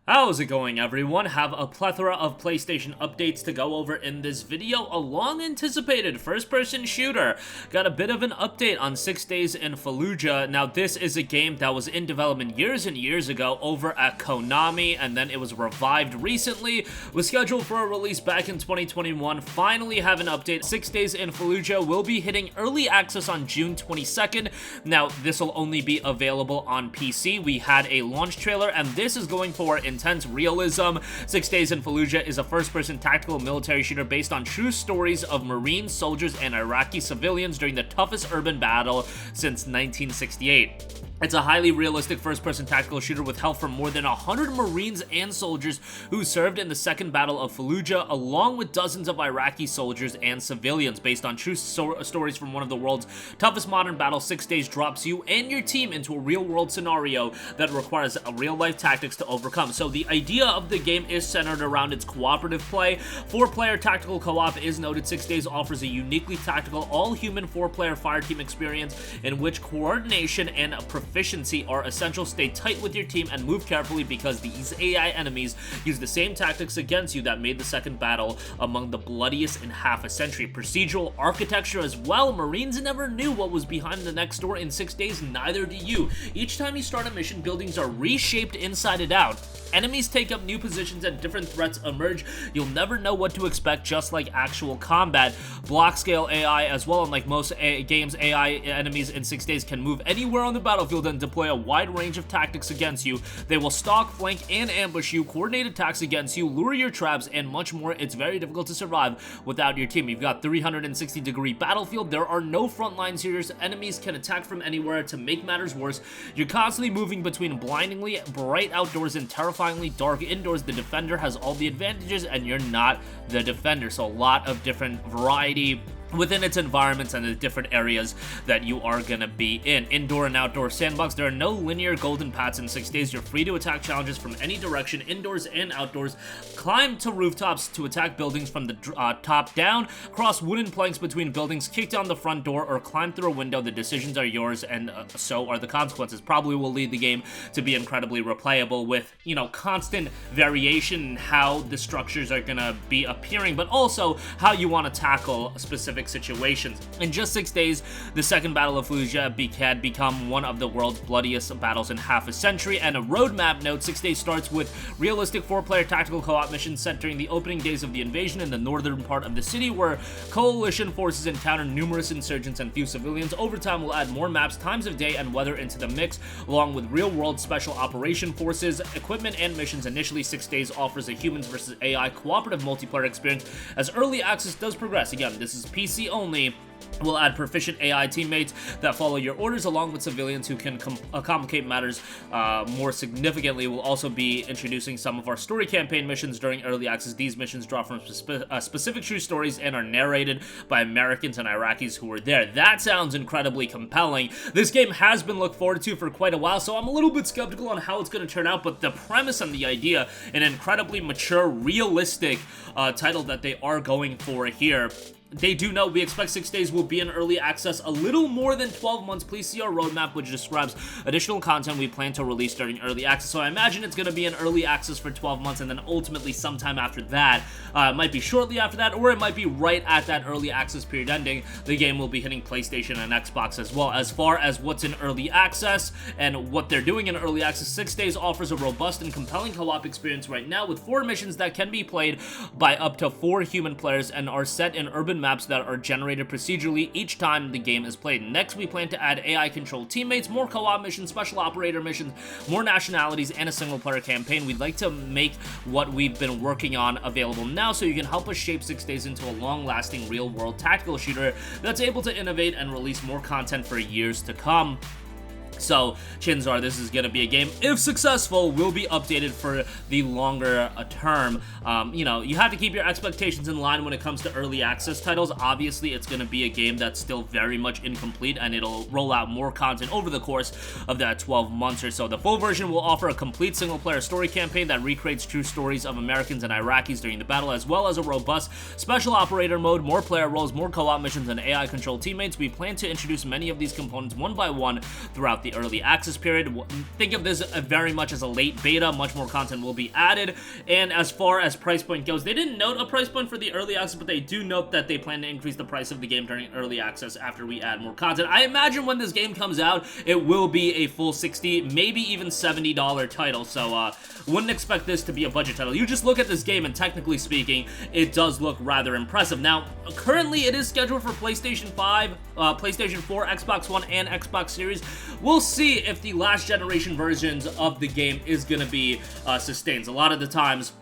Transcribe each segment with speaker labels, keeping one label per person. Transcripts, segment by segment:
Speaker 1: How's it going, everyone? Have a plethora of PlayStation updates to go over in this video. A long-anticipated first-person shooter got a bit of an update on 6 Days in Fallujah. Now, this is a game that was in development years and years ago over at Konami, and then it was revived recently, was scheduled for a release back in 2021. Finally have an update. 6 Days in Fallujah will be hitting early access on June 22nd. Now, this will only be available on PC. We had a launch trailer, and this is going for intense realism. 6 Days in Fallujah is a first-person tactical military shooter based on true stories of Marine soldiers and Iraqi civilians during the toughest urban battle since 1968. It's a highly realistic first-person tactical shooter with help from more than 100 Marines and soldiers who served in the Second Battle of Fallujah, along with dozens of Iraqi soldiers and civilians. Based on true stories from one of the world's toughest modern battles, 6 Days drops you and your team into a real-world scenario that requires real-life tactics to overcome. So the idea of the game is centered around its cooperative play. 4-player tactical co-op is noted. 6 Days offers a uniquely tactical, all-human 4-player fireteam experience in which coordination and proficiency are essential. Stay tight with your team and move carefully because these AI enemies use the same tactics against you that made the second battle among the bloodiest in half a century. Procedural architecture as well. Marines never knew what was behind the next door. In 6 Days, neither do you. Each time you start a mission, buildings are reshaped inside and out. Enemies take up new positions and different threats emerge. You'll never know what to expect, just like actual combat. Block scale AI as well, and like most games, AI enemies in 6 Days can move anywhere on the battlefield and deploy a wide range of tactics against you. They will stalk, flank, and ambush you, coordinate attacks against you, lure your traps, and much more. It's very difficult to survive without your team. You've got 360-degree battlefield. There are no front lines here. Enemies can attack from anywhere. To make matters worse, you're constantly moving between blindingly bright outdoors and terrifyingly dark indoors. The defender has all the advantages, and you're not the defender. So a lot of different variety within its environments and the different areas that you are gonna be in. Indoor and outdoor sandbox. There are no linear golden paths in 6 Days. You're free to attack challenges from any direction, indoors and outdoors. Climb to rooftops to attack buildings from the top down. Cross wooden planks between buildings. Kick down the front door or climb through a window. The decisions are yours, and so are the consequences. Probably will lead the game to be incredibly replayable with, you know, constant variation in how the structures are gonna be appearing, but also how you want to tackle specific situations. In just 6 days, the Second Battle of Fallujah had become one of the world's bloodiest battles in half a century, and a roadmap note. 6 Days starts with realistic 4-player tactical co-op missions set during the opening days of the invasion in the northern part of the city, where coalition forces encounter numerous insurgents and few civilians. Over time, we'll add more maps, times of day, and weather into the mix, along with real-world special operation forces, equipment, and missions. Initially, 6 Days offers a humans versus AI cooperative multiplayer experience. As early access does progress, again, this is PC only, will add proficient AI teammates that follow your orders, along with civilians who can complicate matters more significantly. We'll also be introducing some of our story campaign missions during early access. These missions draw from specific true stories and are narrated by Americans and Iraqis who were there. That sounds incredibly compelling. This game has been looked forward to for quite a while, so I'm a little bit skeptical on how it's going to turn out, but the premise and the idea, an incredibly mature, realistic title that they are going for here. They do know we expect 6 Days will be in early access a little more than 12 months. Please see our roadmap, which describes additional content we plan to release during early access. So I imagine it's going to be in early access for 12 months, and then ultimately sometime after that, it might be shortly after that, or it might be right at that early access period ending. The game will be hitting PlayStation and Xbox as well. As far as what's in early access and what they're doing in early access, 6 Days offers a robust and compelling co-op experience right now with 4 missions that can be played by up to 4 human players and are set in urban maps that are generated procedurally each time the game is played. Next, we plan to add AI-controlled teammates, more co-op missions, special operator missions, more nationalities, and a single-player campaign. We'd like to make what we've been working on available now so you can help us shape 6 Days into a long-lasting, real-world tactical shooter that's able to innovate and release more content for years to come. So, chances are this is going to be a game, if successful, will be updated for the longer term. You know, you have to keep your expectations in line when it comes to early access titles. Obviously, it's going to be a game that's still very much incomplete, and it'll roll out more content over the course of that 12 months or so. The full version will offer a complete single-player story campaign that recreates true stories of Americans and Iraqis during the battle, as well as a robust special operator mode, more player roles, more co-op missions, and AI-controlled teammates. We plan to introduce many of these components one by one throughout the the early access period. Think of this very much as a late beta. Much more content will be added. And as far as price point goes, they didn't note a price point for the early access, but they do note that they plan to increase the price of the game during early access after we add more content. I imagine when this game comes out, it will be a full $60, maybe even $70 title, so wouldn't expect this to be a budget title. You just look at this game, and technically speaking, it does look rather impressive. Now, currently it is scheduled for PlayStation 5, PlayStation 4, Xbox One, and Xbox Series. We'll see if the last generation versions of the game is going to be sustained. A lot of the times,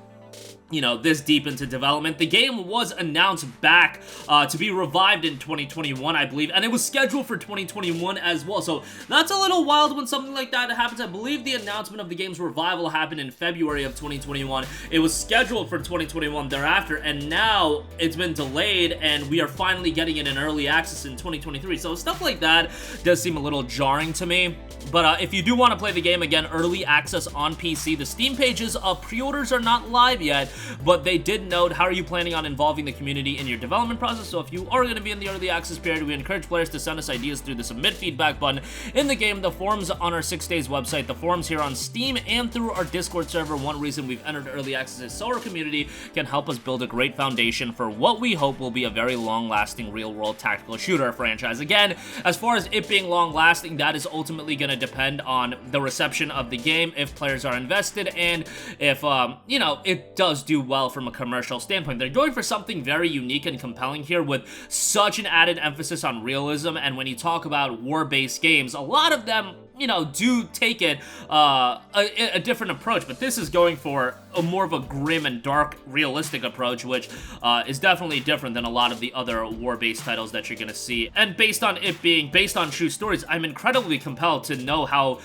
Speaker 1: you know, this deep into development. The game was announced back to be revived in 2021, I believe, and it was scheduled for 2021 as well, so that's a little wild when something like that happens. I believe the announcement of the game's revival happened in February of 2021. It was scheduled for 2021 thereafter, and now it's been delayed, and we are finally getting it in early access in 2023, so stuff like that does seem a little jarring to me. But if you do want to play the game, again, early access on PC, the Steam pages of pre-orders are not live yet, but they did note, how are you planning on involving the community in your development process? So if you are going to be in the early access period, we encourage players to send us ideas through the submit feedback button in the game, the forums on our 6 Days website, the forums here on Steam, and through our Discord server. One reason we've entered early access is so our community can help us build a great foundation for what we hope will be a very long-lasting real-world tactical shooter franchise. Again, as far as it being long-lasting, that is ultimately going to depend on the reception of the game, if players are invested, and if, you know, it does do well from a commercial standpoint. They're going for something very unique and compelling here with such an added emphasis on realism, and when you talk about war-based games, a lot of them, you know, do take it a different approach, but this is going for a more of a grim and dark, realistic approach, which is definitely different than a lot of the other war-based titles that you're gonna see. And based on it being based on true stories, I'm incredibly compelled to know how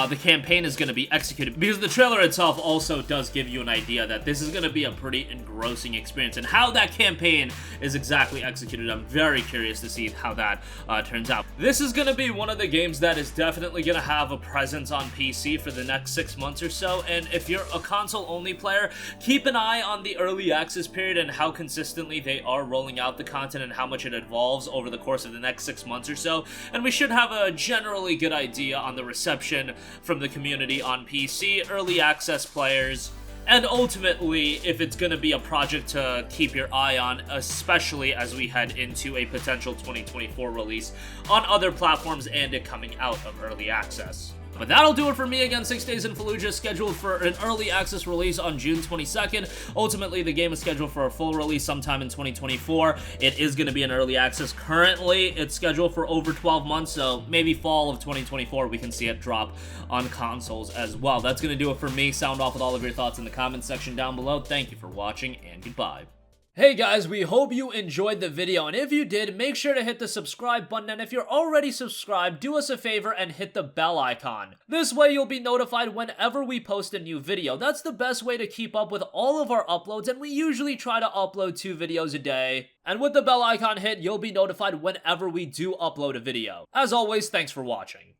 Speaker 1: the campaign is gonna be executed, because the trailer itself also does give you an idea that this is gonna be a pretty engrossing experience, and how that campaign is exactly executed, I'm very curious to see how that turns out. This is gonna be one of the games that is definitely gonna have a presence on PC for the next 6 months or so, and if you're a console-only player, keep an eye on the early access period and how consistently they are rolling out the content and how much it evolves over the course of the next 6 months or so, and we should have a generally good idea on the reception from the community on PC, early access players, and ultimately, if it's going to be a project to keep your eye on, especially as we head into a potential 2024 release on other platforms and it coming out of early access. But that'll do it for me. Again, 6 Days in Fallujah, scheduled for an early access release on June 22nd. Ultimately, the game is scheduled for a full release sometime in 2024. It is going to be an early access. Currently, it's scheduled for over 12 months, so maybe fall of 2024 we can see it drop on consoles as well. That's going to do it for me. Sound off with all of your thoughts in the comments section down below. Thank you for watching, and goodbye. Hey guys, we hope you enjoyed the video, and if you did, make sure to hit the subscribe button, and if you're already subscribed, do us a favor and hit the bell icon. This way you'll be notified whenever we post a new video. That's the best way to keep up with all of our uploads, and we usually try to upload 2 videos a day. And with the bell icon hit, you'll be notified whenever we do upload a video. As always, thanks for watching.